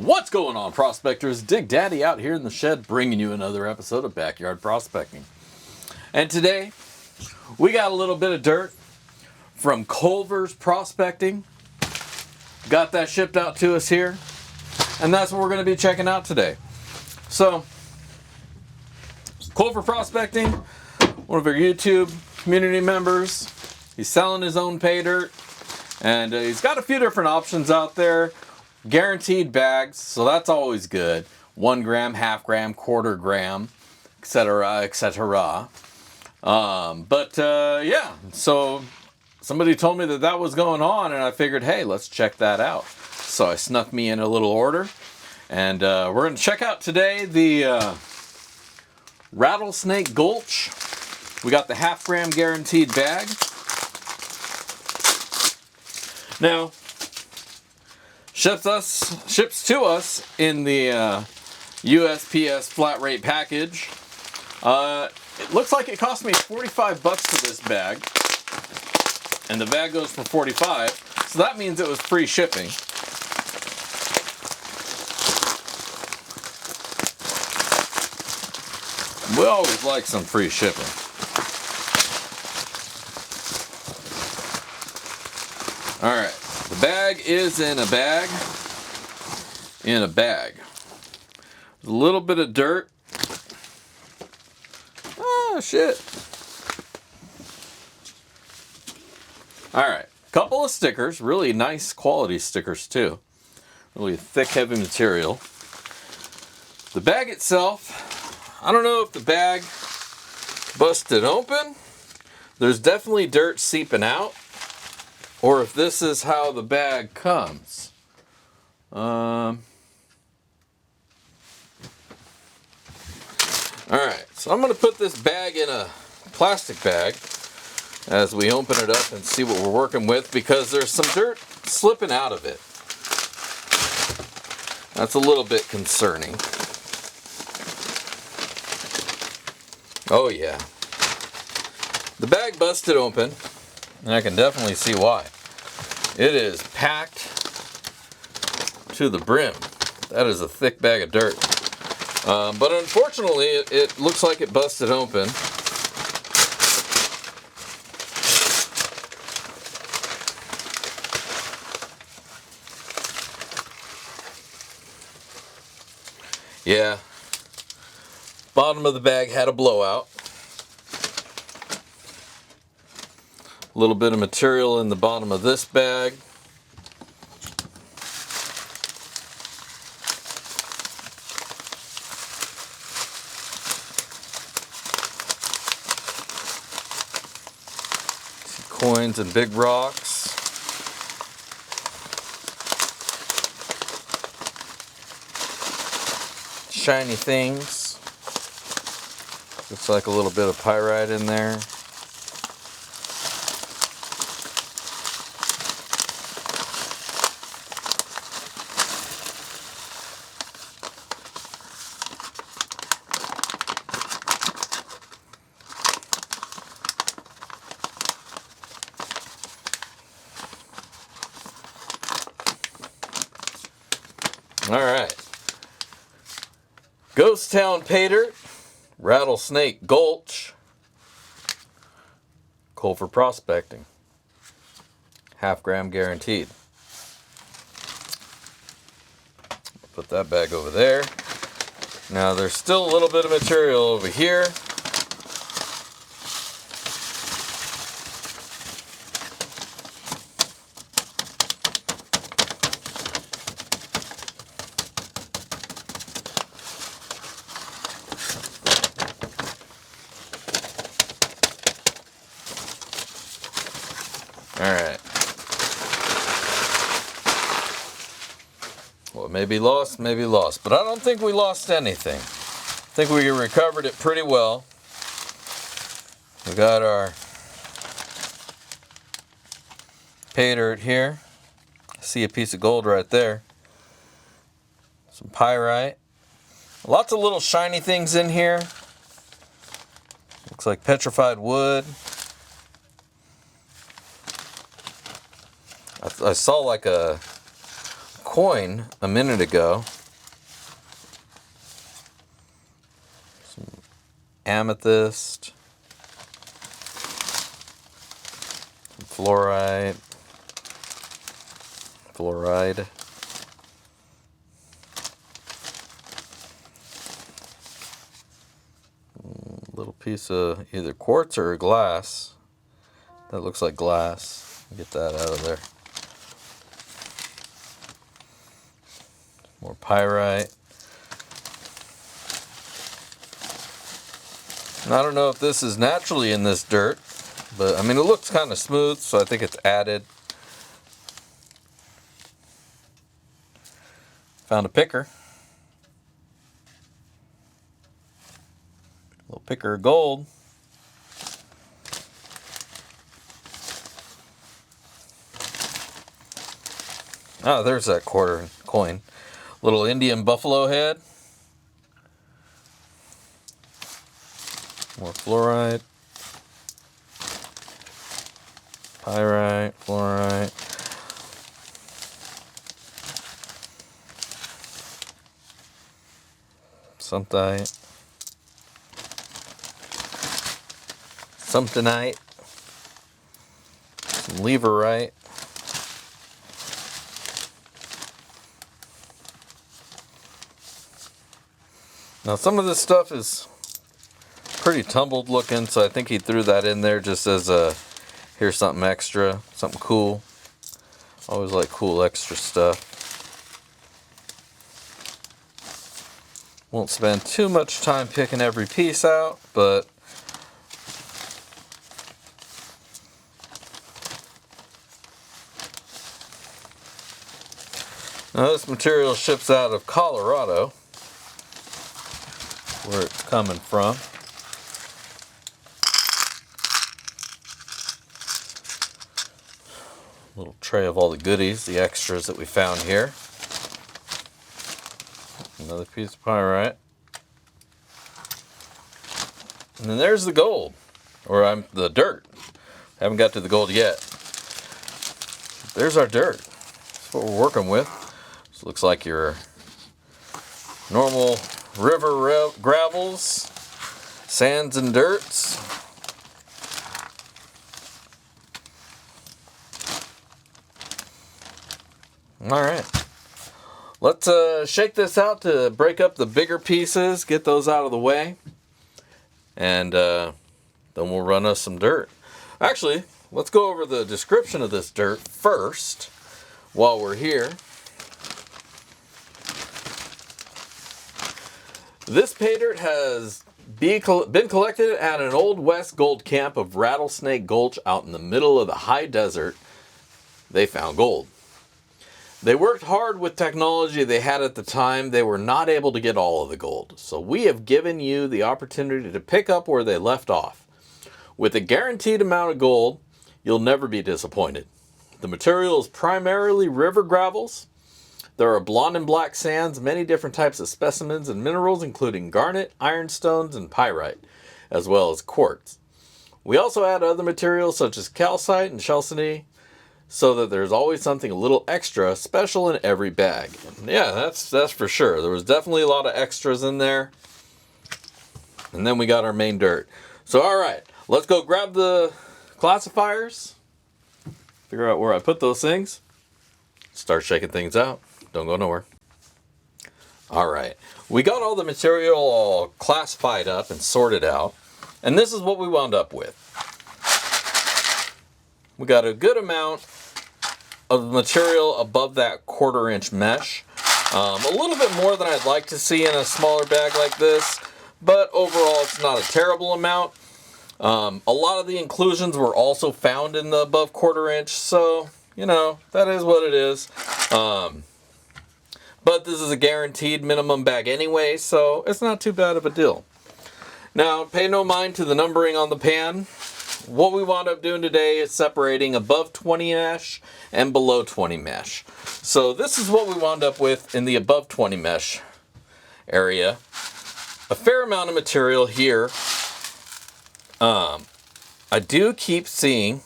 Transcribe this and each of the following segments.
What's going on, prospectors? Dig Daddy out here in the shed bringing you another episode of Backyard Prospecting. And today, we got a little bit of dirt from Culver's Prospecting. Got that shipped out to us here. And that's what we're going to be checking out today. So, Culver Prospecting, one of our YouTube community members. He's selling his own pay dirt. And he's got a few different options out there. Guaranteed bags, so that's always good. 1 gram, half gram, quarter gram, etc., etc. Yeah, so somebody told me that was going on, and I figured, hey, let's check that out. So I snuck me in a little order, and we're going to check out today the Rattlesnake Gulch. We got the half gram guaranteed bag. Now, ships to us in the USPS flat rate package. It looks like it cost me $45 for this bag, and the bag goes for $45, so that means it was free shipping. We always like some free shipping. All right. The bag is in a bag. In a bag. There's a little bit of dirt. Ah, shit. Alright. Couple of stickers. Really nice quality stickers, too. Really thick, heavy material. The bag itself, I don't know if the bag busted open. There's definitely dirt seeping out. Or if this is how the bag comes. Alright, so I'm going to put this bag in a plastic bag as we open it up and see what we're working with, because there's some dirt slipping out of it. That's a little bit concerning. Oh yeah. The bag busted open. And I can definitely see why. It is packed to the brim. That is a thick bag of dirt. But unfortunately, it looks like it busted open. Yeah. Bottom of the bag had a blowout. A little bit of material in the bottom of this bag. Some coins and big rocks. Shiny things. Looks like a little bit of pyrite in there. Alright. Ghost Town Paydirt, Rattlesnake Gulch, Culver Prospecting. Half gram guaranteed. Put that bag over there. Now there's still a little bit of material over here. Alright. Well, maybe lost, but I don't think we lost anything. I think we recovered it pretty well. We got our pay dirt here. I see a piece of gold right there. Some pyrite. Lots of little shiny things in here. Looks like petrified wood. I saw like a coin a minute ago. Some amethyst. Some fluorite. Fluoride. Little piece of either quartz or glass. That looks like glass. Get that out of there. More pyrite. And I don't know if this is naturally in this dirt, but I mean it looks kind of smooth, so I think it's added. Found a picker. A little picker of gold. Oh, there's that quarter coin. Little Indian buffalo head. More fluorite. Pyrite, fluorite. Somethite. Somethingite. Some leverite. Now some of this stuff is pretty tumbled looking, so I think he threw that in there just as a, here's something extra, something cool. Always like cool extra stuff. Won't spend too much time picking every piece out, but now this material ships out of Colorado, where it's coming from. Little tray of all the goodies, the extras that we found here. Another piece of pyrite. And then there's the gold, or the dirt. Haven't got to the gold yet. There's our dirt. That's what we're working with. This looks like your normal river gravels, sands and dirts. All right. Let's shake this out to break up the bigger pieces, get those out of the way, and then we'll run us some dirt. Actually, let's go over the description of this dirt first while we're here. This paydirt has been collected at an Old West gold camp of Rattlesnake Gulch out in the middle of the high desert. They found gold. They worked hard with technology they had at the time. They were not able to get all of the gold. So we have given you the opportunity to pick up where they left off. With a guaranteed amount of gold, you'll never be disappointed. The material is primarily river gravels. There are blonde and black sands, many different types of specimens and minerals, including garnet, ironstones, and pyrite, as well as quartz. We also add other materials such as calcite and chalcedony, so that there's always something a little extra special in every bag. And yeah, that's for sure. There was definitely a lot of extras in there. And then we got our main dirt. So all right, let's go grab the classifiers, figure out where I put those things, start shaking things out. Don't go nowhere. All right, we got all the material all classified up and sorted out, and this is what we wound up with. We got a good amount of material above that 1/4 inch mesh. A little bit more than I'd like to see in a smaller bag like this, but overall it's not a terrible amount. A lot of the inclusions were also found in the above 1/4 inch, so you know, that is what it is. But this is a guaranteed minimum bag anyway, so it's not too bad of a deal. Now, pay no mind to the numbering on the pan. What we wound up doing today is separating above 20 mesh and below 20 mesh. So this is what we wound up with in the above 20 mesh area. A fair amount of material here. I do keep seeing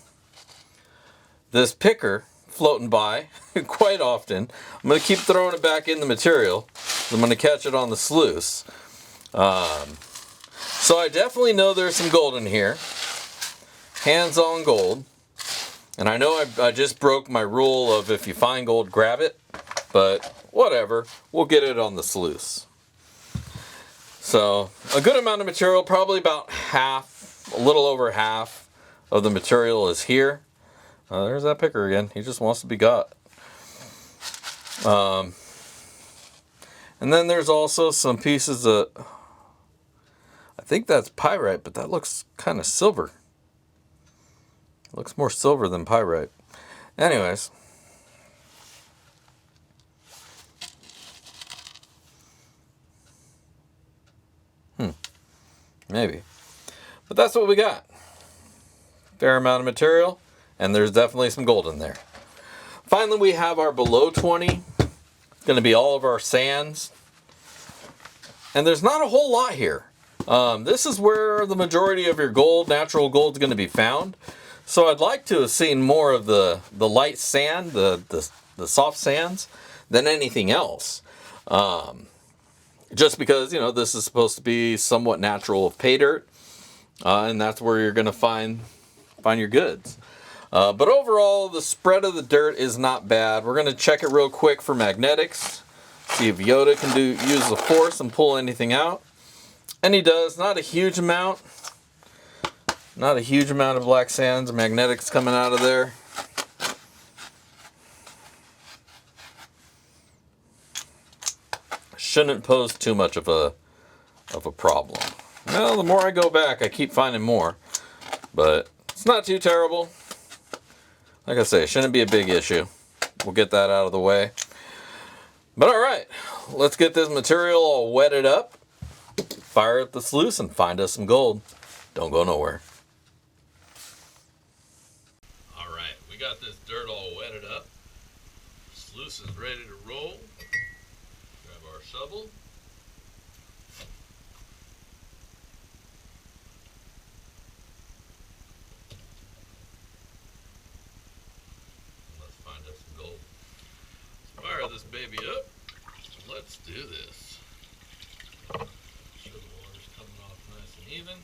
this picker floating by quite often. I'm going to keep throwing it back in the material. I'm going to catch it on the sluice. So I definitely know there's some gold in here. Hands on gold. And I know I just broke my rule of if you find gold, grab it. But whatever. We'll get it on the sluice. So a good amount of material, probably about half, a little over half of the material is here. There's that picker again. He just wants to be got. And then there's also some pieces of, I think that's pyrite, but that looks kind of silver. It looks more silver than pyrite. Anyways. Maybe. But that's what we got. Fair amount of material, and there's definitely some gold in there. Finally, we have our below 20. It's going to be all of our sands. And there's not a whole lot here. This is where the majority of your gold, natural gold, is going to be found. So I'd like to have seen more of the light sand, the soft sands, than anything else. Just because, you know, this is supposed to be somewhat natural of Paydirt. And that's where you're going to find your goods. But overall, the spread of the dirt is not bad. We're going to check it real quick for magnetics. See if Yoda can use the force and pull anything out. And he does. Not a huge amount. Not a huge amount of black sands or magnetics coming out of there. Shouldn't pose too much of a problem. Well, the more I go back, I keep finding more. But it's not too terrible. Like I say, it shouldn't be a big issue. We'll get that out of the way. But alright, let's get this material all wetted up. Fire up the sluice and find us some gold. Don't go nowhere. Alright, we got this dirt all wetted up. Sluice is ready to roll. Grab our shovel. Let's find us some gold. Fire this baby up. Let's do this. Sure the water's coming off nice and even.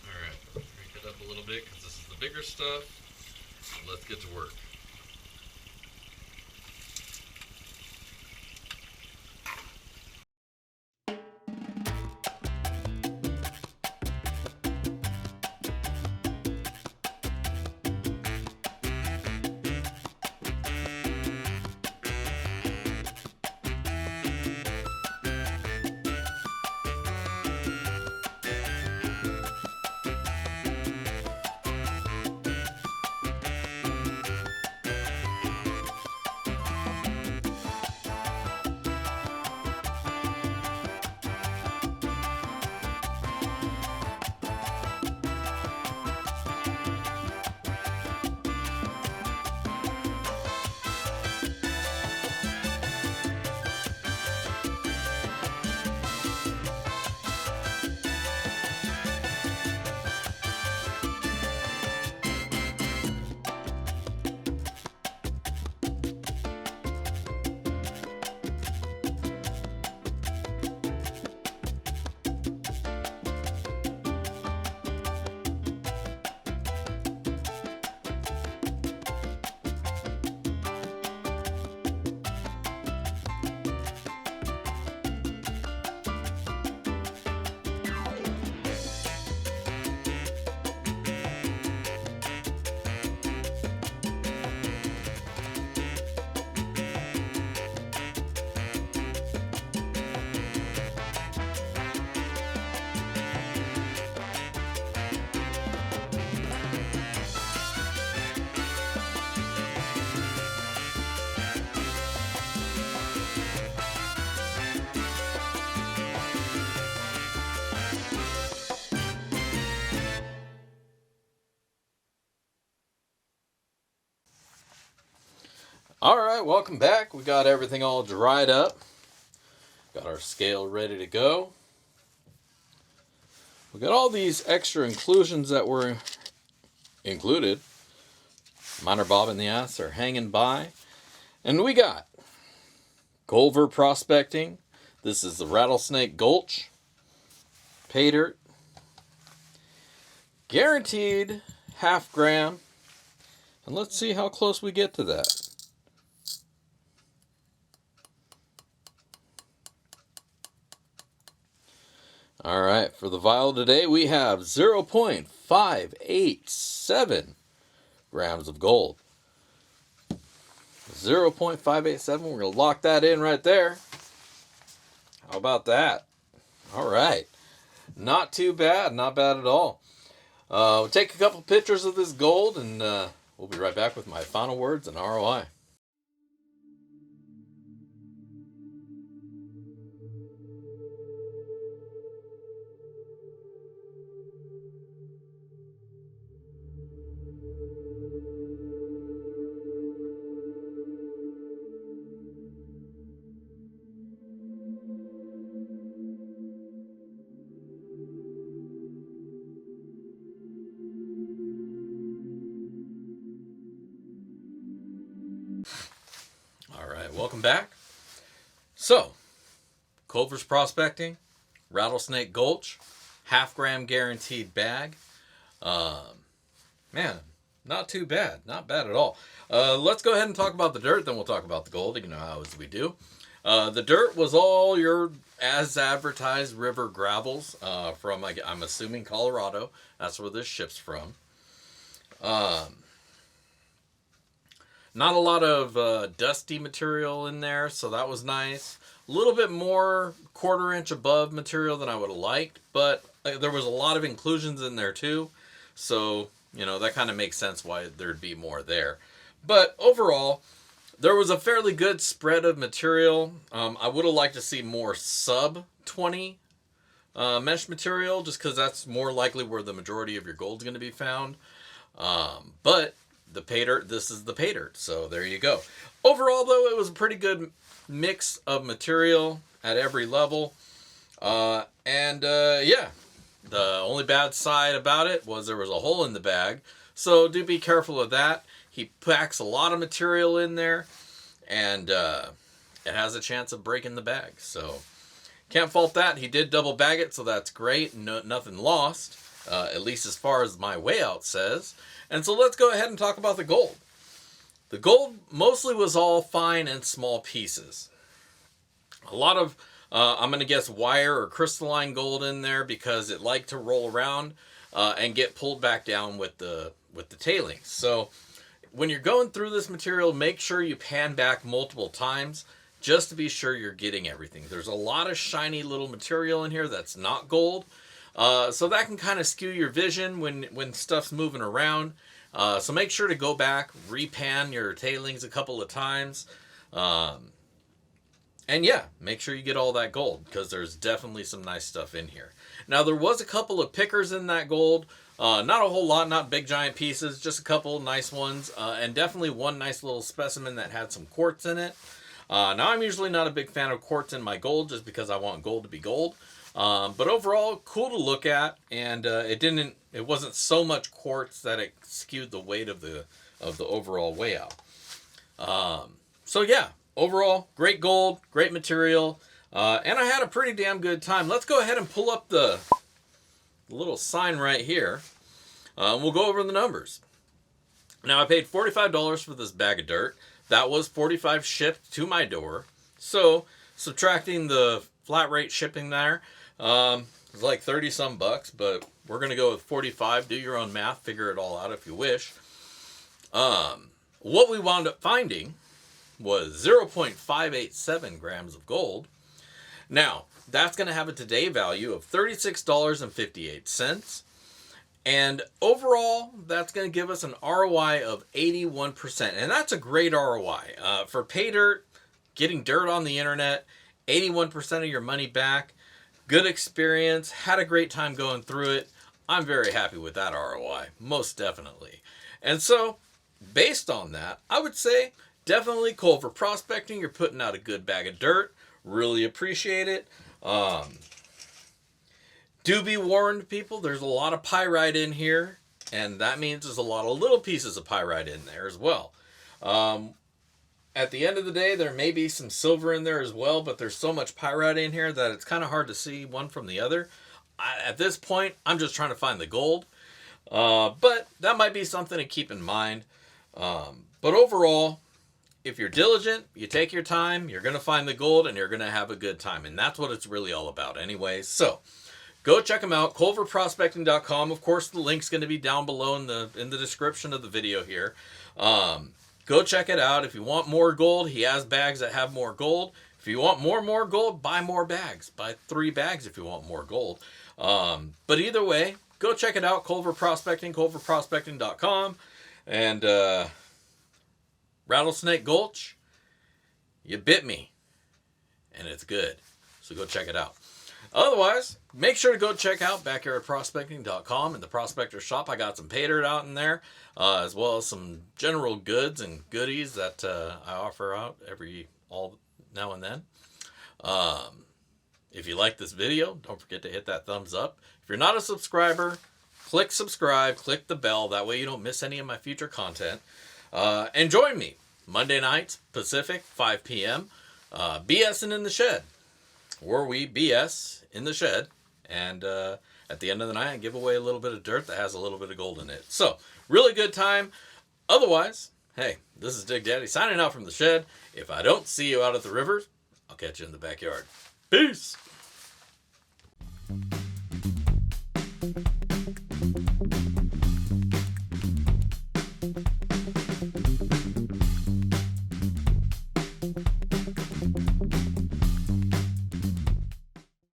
Alright, crank it up a little bit because this is the bigger stuff. Let's get to work. Alright, welcome back. We got everything all dried up. Got our scale ready to go. We got all these extra inclusions that were included. Minor bob in the ass are hanging by. And we got Culver prospecting. This is the Rattlesnake Gulch. Paydirt. Guaranteed half gram. And let's see how close we get to that. All right, for the vial today, we have 0.587 grams of gold. 0.587, we're going to lock that in right there. How about that? All right. Not too bad, not bad at all. We'll take a couple pictures of this gold, and we'll be right back with my final words and ROI. All right, welcome back. So, Culver's prospecting, Rattlesnake Gulch, half gram guaranteed bag. Man, not too bad. Not bad at all. Let's go ahead and talk about the dirt, then we'll talk about the gold. You know how as we do. The dirt was all your as advertised river gravels from, I'm assuming, Colorado. That's where this ship's from. Not a lot of dusty material in there, so that was nice. A little bit more 1/4 inch above material than I would have liked, but there was a lot of inclusions in there too. So, you know, that kind of makes sense why there'd be more there. But overall, there was a fairly good spread of material. I would have liked to see more sub 20 mesh material, just because that's more likely where the majority of your gold's going to be found. But the Paydirt, this is the Paydirt, so there you go. Overall, though, it was a pretty good mix of material at every level. Yeah, the only bad side about it was there was a hole in the bag, so do be careful of that. He packs a lot of material in there, and it has a chance of breaking the bag, so can't fault that. He did double bag it, so that's great. Nothing lost, at least as far as my way out says. And so let's go ahead and talk about the gold. The gold mostly was all fine and small pieces. A lot of, I'm going to guess, wire or crystalline gold in there because it liked to roll around and get pulled back down with the tailings. So when you're going through this material, make sure you pan back multiple times just to be sure you're getting everything. There's a lot of shiny little material in here that's not gold. So that can kind of skew your vision when stuff's moving around. So make sure to go back, repan your tailings a couple of times. And yeah, make sure you get all that gold because there's definitely some nice stuff in here. Now, there was a couple of pickers in that gold. Not a whole lot, not big giant pieces, just a couple nice ones. And definitely one nice little specimen that had some quartz in it. Now, I'm usually not a big fan of quartz in my gold just because I want gold to be gold. But overall, cool to look at, and it wasn't so much quartz that it skewed the weight of the overall weigh out. So yeah, overall, great gold, great material, and I had a pretty damn good time. Let's go ahead and pull up the little sign right here. We'll go over the numbers. Now, I paid $45 for this bag of dirt. That was $45 shipped to my door. So subtracting the flat rate shipping there, it's like 30 some bucks, but we're going to go with 45. Do your own math, figure it all out if you wish. What we wound up finding was 0.587 grams of gold. Now, that's going to have a today value of $36.58. And overall, that's going to give us an ROI of 81%. And that's a great ROI. For Paydirt, getting dirt on the internet, 81% of your money back. Good experience. Had a great time going through it. I'm very happy with that ROI. Most definitely. And so, based on that, I would say definitely Culver prospecting. You're putting out a good bag of dirt. Really appreciate it. Do be warned, people. There's a lot of pyrite in here. And that means there's a lot of little pieces of pyrite in there as well. At the end of the day, there may be some silver in there as well, but there's so much pyrite in here that it's kind of hard to see one from the other. At this point, I'm just trying to find the gold. But that might be something to keep in mind. But overall, if you're diligent, you take your time, you're going to find the gold and you're going to have a good time. And that's what it's really all about anyway. So go check them out, culverprospecting.com. Of course, the link's going to be down below in the description of the video here. Go check it out. If you want more gold, he has bags that have more gold. If you want more gold, buy more bags. Buy 3 bags if you want more gold. But either way, go check it out, Culver Prospecting, culverprospecting.com. And Rattlesnake Gulch, you bit me, and it's good. So go check it out. Otherwise, make sure to go check out backyardprospecting.com and the Prospector Shop. I got some Paydirt out in there, as well as some general goods and goodies that I offer out all now and then. If you like this video, don't forget to hit that thumbs up. If you're not a subscriber, click subscribe, click the bell. That way you don't miss any of my future content. And join me Monday nights, Pacific, 5 p.m. BSing in the shed, where we BS in the shed. And at the end of the night, I give away a little bit of dirt that has a little bit of gold in it. So, really good time. Otherwise, hey, this is Dig Daddy signing out from the shed. If I don't see you out at the rivers, I'll catch you in the backyard. Peace.